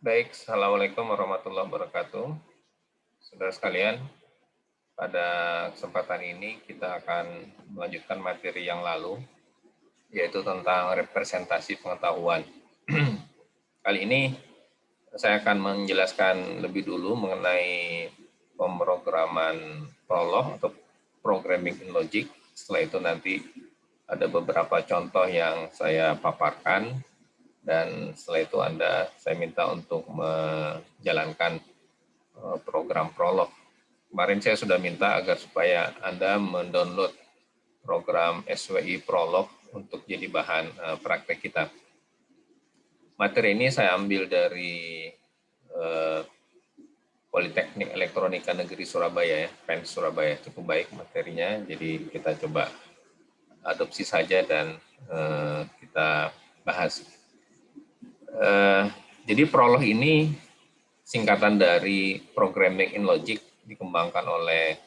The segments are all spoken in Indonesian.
Baik, Assalamualaikum warahmatullahi wabarakatuh. Saudara sekalian, pada kesempatan ini kita akan melanjutkan materi yang lalu, yaitu tentang representasi pengetahuan. Kali ini saya akan menjelaskan lebih dulu mengenai pemrograman Prolog atau Programming in Logic. Setelah itu nanti ada beberapa contoh yang saya paparkan, dan setelah itu saya minta untuk menjalankan program Prolog. Kemarin saya sudah minta agar supaya Anda mendownload program SWI Prolog untuk jadi bahan praktek kita. Materi ini saya ambil dari Politeknik Elektronika Negeri Surabaya, ya, PEN Surabaya. Cukup baik materinya, jadi kita coba adopsi saja dan kita bahas. Jadi Prolog ini singkatan dari Programming in Logic, dikembangkan oleh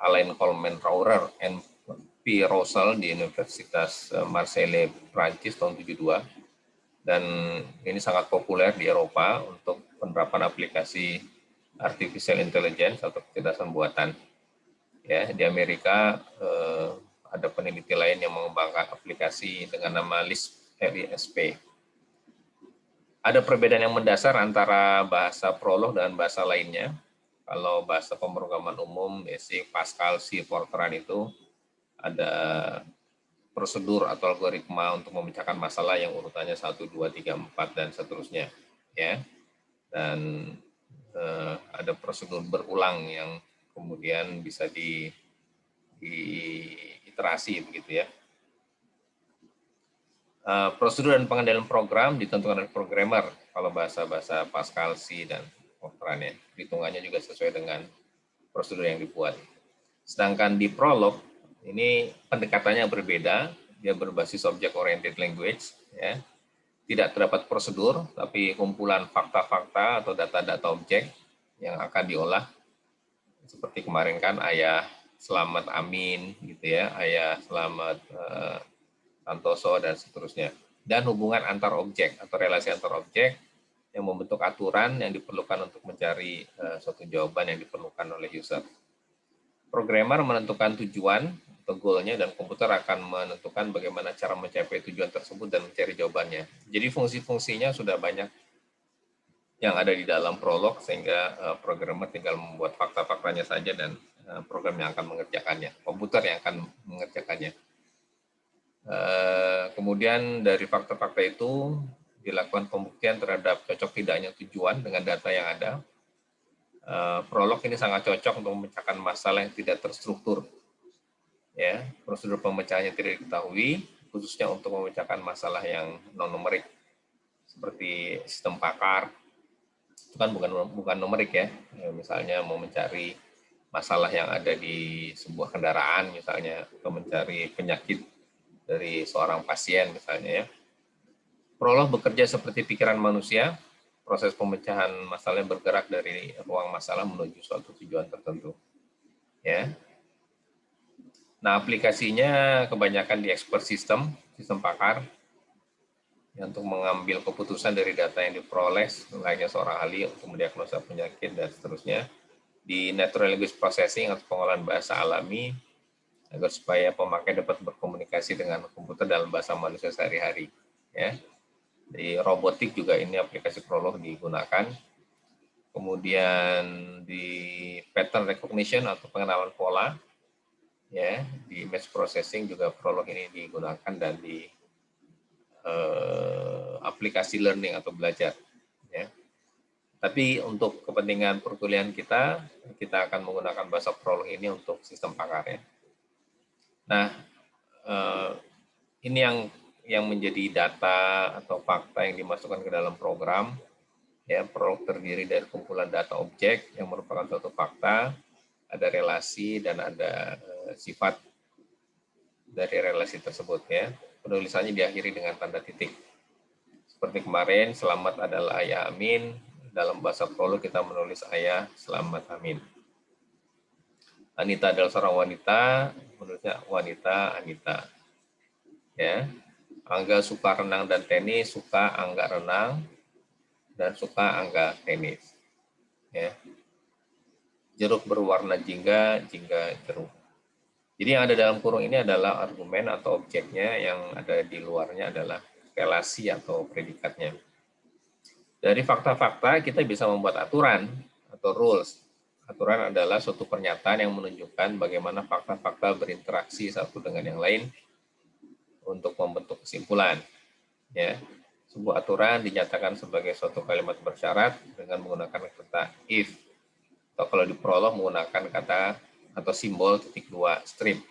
Alain Coleman Raurer and P. Roussel di Universitas Marseille, Prancis tahun 72. Dan ini sangat populer di Eropa untuk penerapan aplikasi artificial intelligence atau kecerdasan buatan. Ya, di Amerika ada peneliti lain yang mengembangkan aplikasi dengan nama LISP. Ada perbedaan yang mendasar antara bahasa Prolog dan bahasa lainnya. Kalau bahasa pemrograman umum, Basic, Pascal, C, Fortran itu ada prosedur atau algoritma untuk memecahkan masalah yang urutannya 1, 2, 3, 4, dan seterusnya. Ya. Dan ada prosedur berulang yang kemudian bisa diiterasi begitu ya. Prosedur dan pengendalian program ditentukan oleh programmer kalau bahasa-bahasa Pascal, C, dan Fortran ya. Hitungannya juga sesuai dengan prosedur yang dibuat. Sedangkan di Prolog ini pendekatannya berbeda, dia berbasis object oriented language ya. Tidak terdapat prosedur, tapi kumpulan fakta-fakta atau data-data objek yang akan diolah. Seperti kemarin kan ayah selamat Amin gitu ya, ayah selamat Santoso dan seterusnya. Dan hubungan antar objek atau relasi antar objek yang membentuk aturan yang diperlukan untuk mencari suatu jawaban yang diperlukan oleh user. Programmer menentukan tujuan atau goalnya, dan komputer akan menentukan bagaimana cara mencapai tujuan tersebut dan mencari jawabannya. Jadi fungsi-fungsinya sudah banyak yang ada di dalam Prolog, sehingga programmer tinggal membuat fakta-faktanya saja dan program yang akan mengerjakannya, komputer yang akan mengerjakannya. Kemudian dari fakta-fakta itu dilakukan pembuktian terhadap cocok tidaknya tujuan dengan data yang ada. Prolog ini sangat cocok untuk memecahkan masalah yang tidak terstruktur. Ya, prosedur pemecahannya tidak diketahui, khususnya untuk memecahkan masalah yang non-numerik, seperti sistem pakar. Itu kan bukan numerik ya. Misalnya mau mencari masalah yang ada di sebuah kendaraan misalnya, atau mencari penyakit dari seorang pasien misalnya ya. Prolog bekerja seperti pikiran manusia, proses pemecahan masalah yang bergerak dari ruang masalah menuju suatu tujuan tertentu. Ya. Nah, aplikasinya kebanyakan di expert system pakar, yang untuk mengambil keputusan dari data yang diperoleh, layaknya seorang ahli untuk mendiagnosa penyakit dan seterusnya. Di natural language processing atau pengolahan bahasa alami, agar supaya pemakai dapat berkomunikasi dengan komputer dalam bahasa manusia sehari-hari. Ya. Di robotik juga ini aplikasi Prolog digunakan. Kemudian di pattern recognition atau pengenalan pola, ya, di image processing juga Prolog ini digunakan, dan di aplikasi learning atau belajar. Ya. Tapi untuk kepentingan perkuliahan kita akan menggunakan bahasa Prolog ini untuk sistem pakar ya. Nah, ini yang menjadi data atau fakta yang dimasukkan ke dalam program. Ya, Prolog terdiri dari kumpulan data objek yang merupakan suatu fakta, ada relasi dan ada sifat dari relasi tersebut ya. Penulisannya diakhiri dengan tanda titik. Seperti kemarin, selamat adalah ayah Amin. Dalam bahasa Prolog kita menulis ayah selamat Amin. Anita adalah seorang wanita, menulisnya wanita Anita. Ya. Angga suka renang dan tenis, suka Angga renang. dan suka angka tenis. Ya. Jeruk berwarna jingga, jingga jeruk. Jadi yang ada dalam kurung ini adalah argumen atau objeknya, yang ada di luarnya adalah relasi atau predikatnya. Dari fakta-fakta kita bisa membuat aturan atau rules. Aturan adalah suatu pernyataan yang menunjukkan bagaimana fakta-fakta berinteraksi satu dengan yang lain untuk membentuk kesimpulan. Ya. Sebuah aturan dinyatakan sebagai suatu kalimat bersyarat dengan menggunakan kata if. Atau kalau di prolog menggunakan kata atau simbol titik dua strip.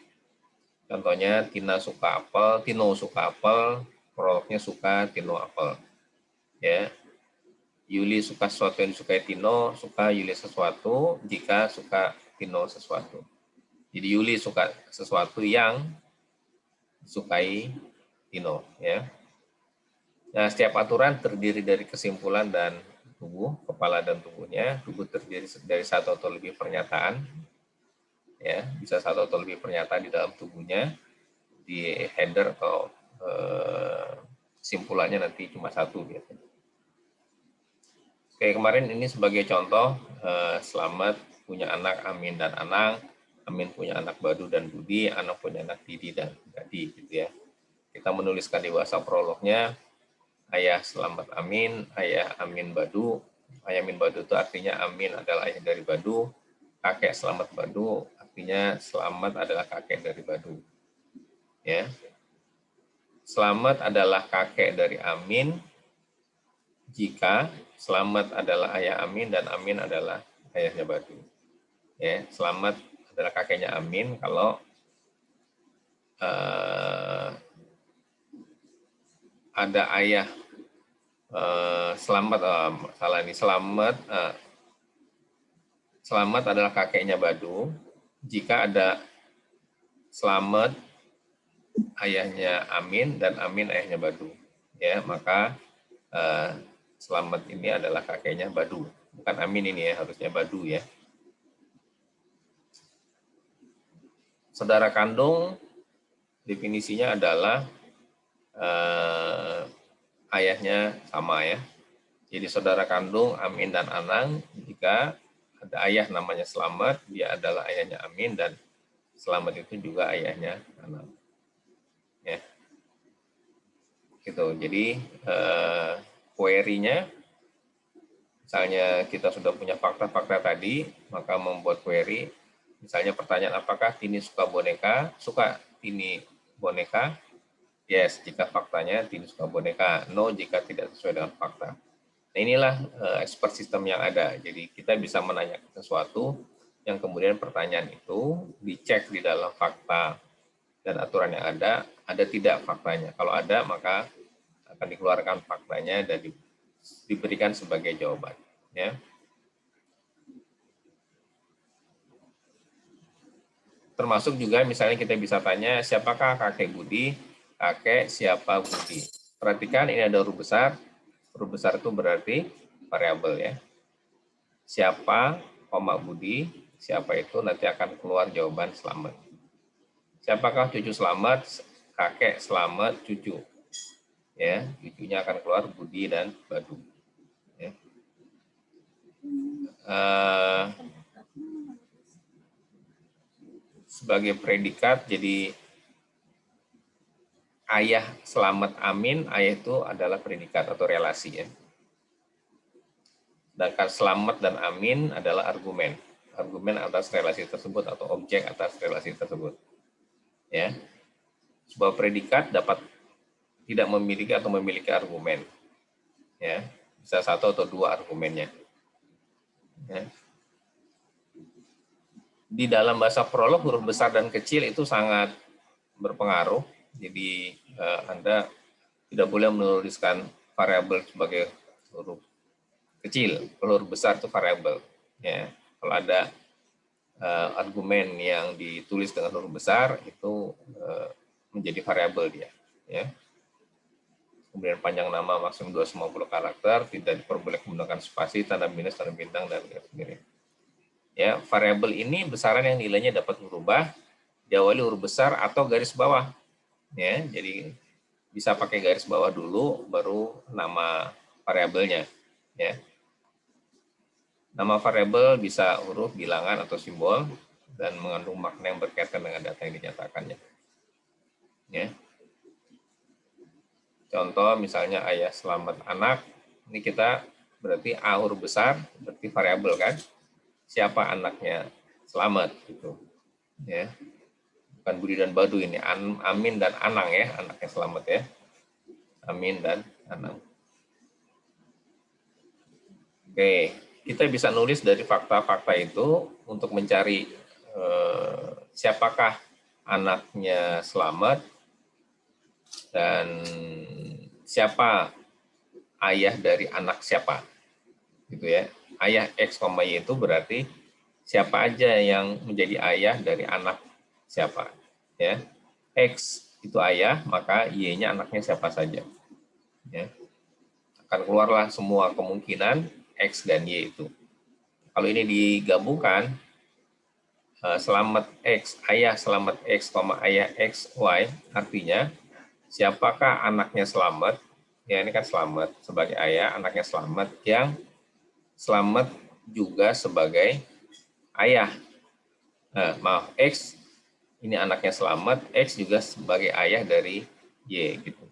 Contohnya Tino suka apel, prolognya suka Tino apel. Ya. Yuli suka sesuatu yang disukai Tino, suka Yuli sesuatu jika suka Tino sesuatu. Jadi Yuli suka sesuatu yang disukai Tino. Ya. Nah, setiap aturan terdiri dari kesimpulan dan tubuh, kepala dan tubuhnya. Tubuh terdiri dari satu atau lebih pernyataan, ya, bisa satu atau lebih pernyataan di dalam tubuhnya. Di header atau kesimpulannya nanti cuma satu biasanya. Oke, kemarin ini sebagai contoh, Selamat punya anak Amin dan Anang, Amin punya anak Badu dan Budi, Anang punya anak Didi dan Gadi, gitu ya. Kita menuliskan di bahasa prolognya, ayah Selamat Amin, ayah Amin Badu. Ayah Amin Badu itu artinya Amin adalah ayah dari Badu. Kakek Selamat Badu artinya Selamat adalah kakek dari Badu. Ya. Selamat adalah kakek dari Amin jika Selamat adalah ayah Amin dan Amin adalah ayahnya Badu. Ya, Selamat adalah kakeknya Amin kalau ada ayah Selamat Selamat adalah kakeknya Badu jika ada Selamat ayahnya Amin dan Amin ayahnya Badu. Ya, maka Selamat ini adalah kakeknya Badu. Bukan Amin ini ya, harusnya Badu ya. Saudara kandung definisinya adalah ayahnya sama ya. Jadi saudara kandung Amin dan Anang, jika ada ayah namanya Selamat, dia adalah ayahnya Amin dan Selamat itu juga ayahnya Anang. Ya. Gitu. Jadi query-nya, misalnya kita sudah punya fakta-fakta tadi, maka membuat query, misalnya pertanyaan apakah Tini suka boneka? Suka Tini boneka? Yes, jika faktanya Tini suka boneka. No, jika tidak sesuai dengan fakta. Nah, inilah expert system yang ada. Jadi kita bisa menanyakan sesuatu yang kemudian pertanyaan itu dicek di dalam fakta dan aturan yang ada tidak faktanya. Kalau ada, maka akan dikeluarkan faktanya dan diberikan sebagai jawaban. Ya. Termasuk juga misalnya kita bisa tanya, siapakah kakek Budi? Kakek siapa Budi? Perhatikan ini ada huruf besar. Huruf besar itu berarti variabel ya. Siapa, koma Budi, siapa itu nanti akan keluar jawaban Selamat. Siapakah cucu Selamat? Kakek Selamat cucu. Ya, cucunya akan keluar Budi dan Badu. Ya. Sebagai predikat, jadi ayah Selamat Amin, ayah itu adalah predikat atau relasi ya. Sedangkan Selamat dan Amin adalah argumen. Argumen atas relasi tersebut atau objek atas relasi tersebut. Ya. Sebuah predikat dapat tidak memiliki atau memiliki argumen. Ya. Bisa satu atau dua argumennya. Ya. Di dalam bahasa prolog, huruf besar dan kecil itu sangat berpengaruh. Jadi Anda tidak boleh menuliskan variabel sebagai huruf kecil. Kalau huruf besar itu variabel. Ya. Kalau ada argumen yang ditulis dengan huruf besar itu menjadi variabel dia. Ya. Kemudian panjang nama maksimum 250 karakter, tidak diperbolehkan menggunakan spasi, tanda minus, tanda bintang, dan garis miring. Ya, variabel ini besaran yang nilainya dapat berubah, diawali huruf besar atau garis bawah. Ya, jadi bisa pakai garis bawah dulu, baru nama variabelnya. Ya. Nama variabel bisa huruf, bilangan, atau simbol, dan mengandung makna yang berkaitan dengan data yang dinyatakannya. Ya. Contoh misalnya ayah selamat anak, ini kita berarti A huruf besar, berarti variabel kan, siapa anaknya selamat gitu. Ya. Bukan Budi dan Badu ini, Amin dan Anang ya, anaknya selamat ya. Amin dan Anang. Oke, kita bisa nulis dari fakta-fakta itu untuk mencari siapakah anaknya selamat dan siapa ayah dari anak siapa, gitu ya. Ayah X, Y itu berarti siapa aja yang menjadi ayah dari anak siapa, ya. X itu ayah, maka Y-nya anaknya siapa saja, ya. Akan keluarlah semua kemungkinan X dan Y itu. Kalau ini digabungkan, selamat X, ayah selamat X, ayah X, Y, artinya siapakah anaknya selamat, ya ini kan selamat sebagai ayah, anaknya selamat, yang selamat juga sebagai ayah. Maaf, X, ini anaknya selamat, X juga sebagai ayah dari Y, gitu.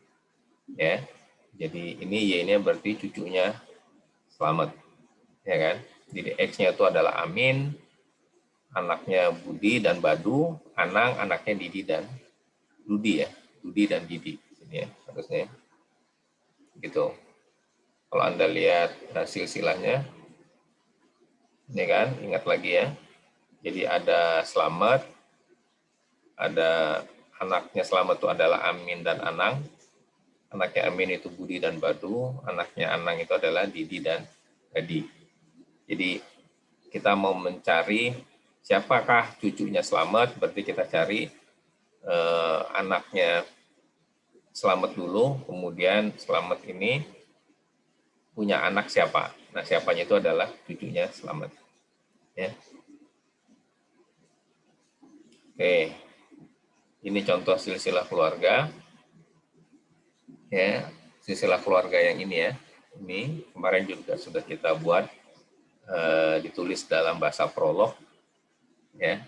Ya, jadi ini Y-nya berarti cucunya selamat, ya kan? Jadi X-nya itu adalah Amin, anaknya Budi dan Badu, Anang anaknya Didi dan Dudi ya, Dudi dan Didi, ini ya harusnya, gitu. Kalau Anda lihat silsilahnya, ini kan, ingat lagi ya. Jadi ada Selamat, ada anaknya Selamat itu adalah Amin dan Anang, anaknya Amin itu Budi dan Badu, anaknya Anang itu adalah Didi dan Dadi. Jadi kita mau mencari siapakah cucunya Selamat, berarti kita cari anaknya Selamat dulu, kemudian Selamat ini punya anak siapa. Nah, siapanya itu adalah cucunya Selamat. Ya. Oke, ini contoh silsilah keluarga. Ya, silsilah keluarga yang ini ya. Ini kemarin juga sudah kita buat, ditulis dalam bahasa prolog. Ya.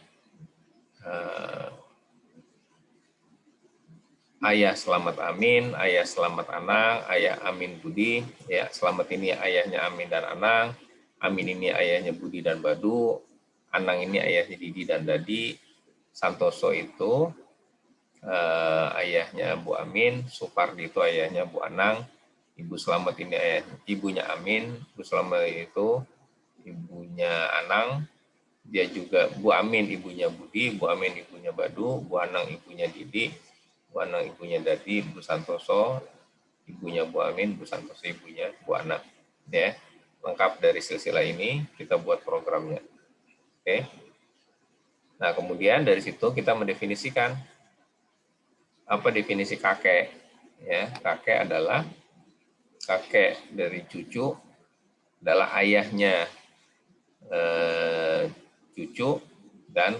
Ayah Selamat Amin, ayah Selamat Anang, ayah Amin Budi. Ya, Selamat ini ayahnya Amin dan Anang, Amin ini ayahnya Budi dan Badu, Anang ini ayahnya Didi dan Dadi, Santoso itu ayahnya Bu Amin, Supardi itu ayahnya Bu Anang, Ibu Selamat ini ibunya Amin, Bu Selamat itu ibunya Anang, dia juga Bu Amin ibunya Budi, Bu Amin ibunya Badu, Bu Anang ibunya Didi, Bu Anang ibunya Dadi, Bu Santoso ibunya Bu Amin, Bu Santoso ibunya Bu Anang. Ya, lengkap dari silsilah ini kita buat programnya. Oke. Nah, kemudian dari situ kita mendefinisikan apa definisi kakek. Ya, kakek adalah kakek dari cucu adalah ayahnya cucu dan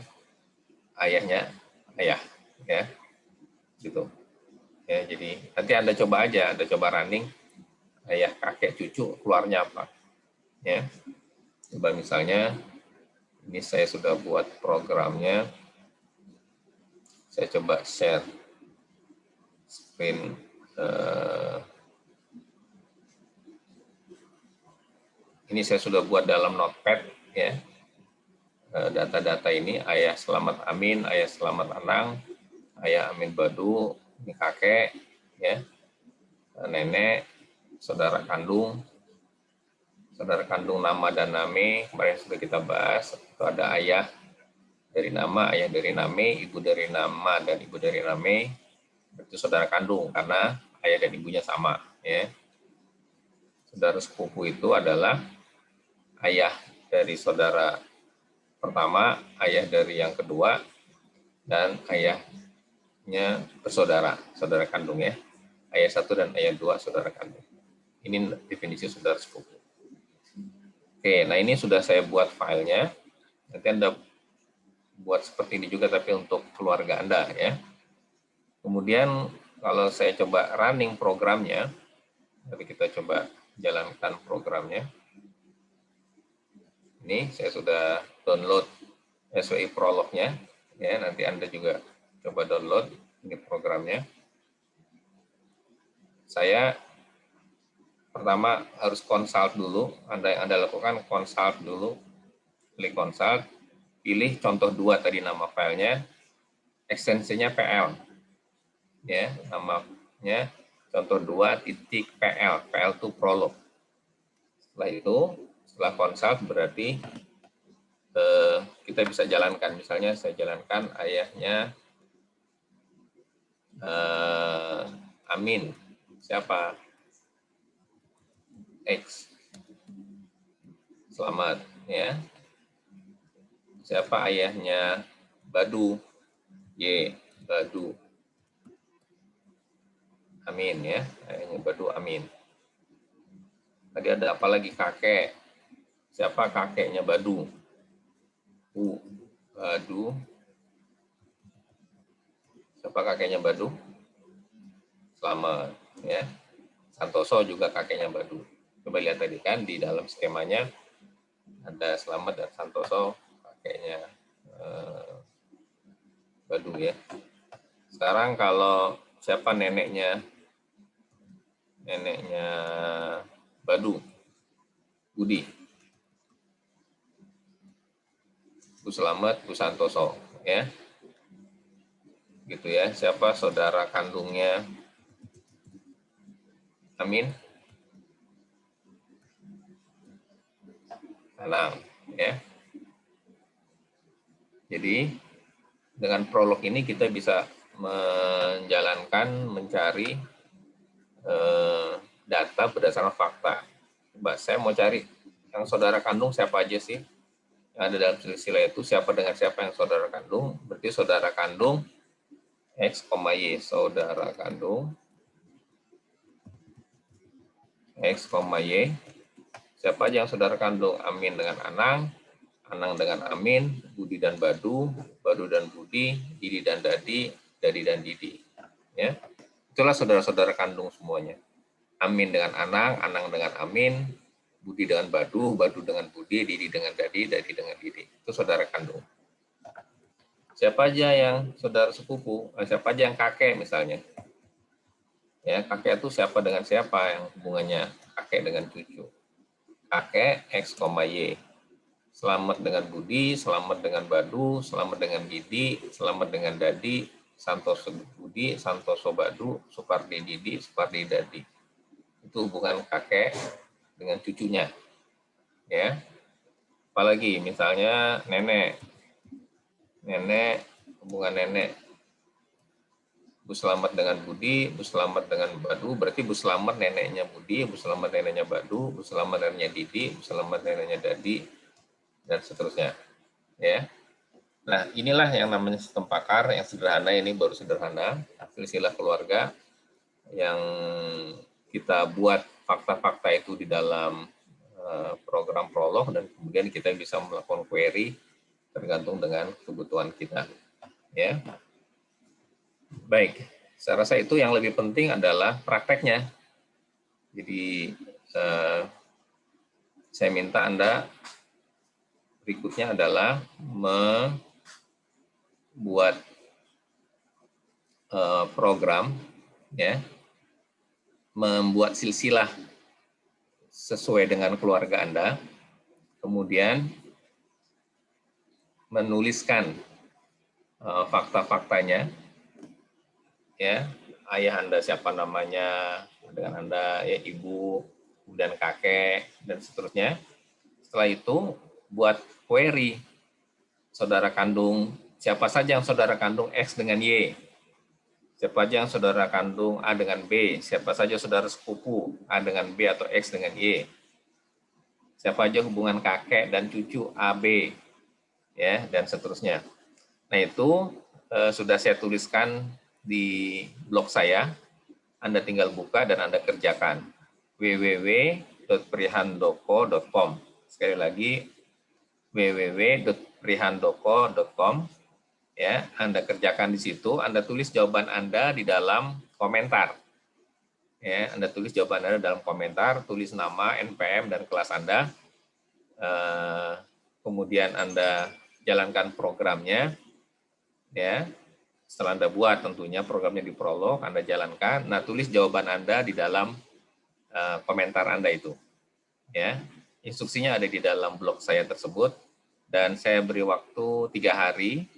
ayahnya ayah, ya, gitu. Ya, jadi nanti Anda coba aja, Anda coba running ayah kakek cucu keluarnya apa, ya. Coba misalnya ini saya sudah buat programnya, saya coba share screen. Ini saya sudah buat dalam notepad ya, data-data ini, ayah Selamat Amin, ayah Selamat Anang, ayah Amin Badu, ini kakek ya, nenek, saudara kandung nama dan name, kemarin sudah kita bahas. Itu ada ayah dari nama, ayah dari name, ibu dari nama dan ibu dari name, itu saudara kandung karena ayah dan ibunya sama ya. Saudara sepupu itu adalah ayah dari saudara pertama, ayah dari yang kedua, dan ayahnya bersaudara, saudara kandung ya. Ayah satu dan ayah dua saudara kandung. Ini definisi saudara sepupu. Oke, nah ini sudah saya buat filenya. Nanti Anda buat seperti ini juga tapi untuk keluarga Anda ya. Kemudian kalau saya coba running programnya, tapi kita coba jalankan programnya. Ini saya sudah download SWI Prolog-nya, ya, nanti Anda juga coba download ini programnya. Saya pertama harus consult dulu, yang Anda lakukan consult dulu, klik consult, pilih contoh 2 tadi nama filenya, ekstensinya PL, ya, namanya contoh 2.pl, PL itu Prolog. Setelah itu, setelah consult berarti kita bisa jalankan. Misalnya saya jalankan ayahnya Amin. Siapa? X. Selamat, ya. Siapa ayahnya Badu? Y. Badu. Amin, ya. Ayahnya Badu, Amin. Tadi ada apa lagi? Kakek. Siapa kakeknya Badu? U. Badu. Siapa kakeknya Badu? Selamat, ya. Santoso juga kakeknya Badu. Coba lihat tadi kan di dalam skemanya ada Selamat dan Santoso kakeknya Badu, ya. Sekarang kalau siapa neneknya Badu? Budi. Bu Selamat, Bu Santoso, ya. Gitu ya. Siapa saudara kandungnya Amin? Anang, ya. Jadi dengan prolog ini kita bisa mencari data berdasarkan fakta. Coba saya mau cari yang saudara kandung siapa aja sih yang ada dalam silsilah itu, siapa dengan siapa yang saudara kandung, berarti saudara kandung X, Y, saudara kandung X, Y, siapa aja yang saudara kandung? Amin dengan Anang, Anang dengan Amin, Budi dan Badu, Badu dan Budi, Didi dan Dadi, Dadi dan Didi. Ya, itulah saudara-saudara kandung semuanya. Amin dengan Anang, Anang dengan Amin, Budi dengan Badu, Badu dengan Budi, Didi dengan Dadi, Dadi dengan Didi. Itu saudara kandung. Siapa aja yang saudara sepupu? Siapa aja yang kakek misalnya? Ya, kakek itu siapa dengan siapa yang hubungannya kakek dengan cucu? Kakek X, Y. Selamat dengan Budi, Selamat dengan Badu, Selamat dengan Didi, Selamat dengan Dadi, Santoso Budi, Santoso Badu, Supardi Didi, Supardi Dadi. Itu hubungan kakek dengan cucunya. Ya. Apalagi misalnya nenek. Nenek, hubungan nenek. Bu Selamat dengan Budi, Bu Selamat dengan Badu, berarti Bu Selamat neneknya Budi, Bu Selamat neneknya Badu, Bu Selamat neneknya Didi, Bu Selamat neneknya Dadi, dan seterusnya. Ya. Nah, inilah yang namanya sistem pakar yang sederhana, ini baru sederhana, silsilah keluarga yang kita buat fakta-fakta itu di dalam program Prolog, dan kemudian kita bisa melakukan query tergantung dengan kebutuhan kita. Ya. Baik, saya rasa itu yang lebih penting adalah prakteknya. Jadi saya minta Anda berikutnya adalah membuat program, ya, membuat silsilah sesuai dengan keluarga Anda, kemudian menuliskan fakta-faktanya, ya, ayah Anda siapa namanya, dengan Anda ya ibu, dan kakek, dan seterusnya. Setelah itu buat query saudara kandung, siapa saja yang saudara kandung X dengan Y, siapa saja yang saudara kandung A dengan B, siapa saja saudara sepupu A dengan B atau X dengan Y, siapa aja hubungan kakek dan cucu AB, ya, dan seterusnya. Nah, itu sudah saya tuliskan di blog saya. Anda tinggal buka dan Anda kerjakan. www.prihandoko.com. Sekali lagi, www.prihandoko.com. Ya, Anda kerjakan di situ. Anda tulis jawaban Anda di dalam komentar. Ya, Anda tulis jawaban Anda dalam komentar, tulis nama, NPM, dan kelas Anda. Kemudian Anda jalankan programnya. Ya, setelah Anda buat tentunya programnya di Prolog, Anda jalankan. Nah, tulis jawaban Anda di dalam komentar Anda itu. Ya, instruksinya ada di dalam blog saya tersebut. Dan saya beri waktu 3 hari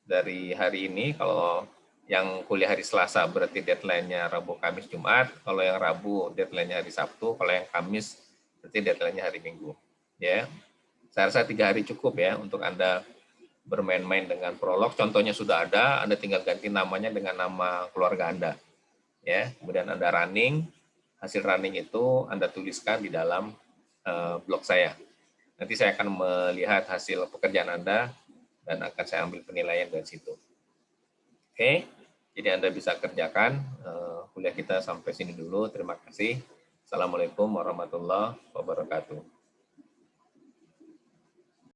dari hari ini. Kalau yang kuliah hari Selasa berarti deadline-nya Rabu, Kamis, Jumat. Kalau yang Rabu deadline-nya hari Sabtu. Kalau yang Kamis berarti deadline-nya hari Minggu. Ya, saya rasa 3 hari cukup ya untuk Anda bermain-main dengan Prolog. Contohnya sudah ada, Anda tinggal ganti namanya dengan nama keluarga Anda. Ya, kemudian Anda running, hasil running itu Anda tuliskan di dalam blog saya. Nanti saya akan melihat hasil pekerjaan Anda dan akan saya ambil penilaian dari situ. Oke, jadi Anda bisa kerjakan. Kuliah kita sampai sini dulu. Terima kasih. Assalamualaikum warahmatullahi wabarakatuh.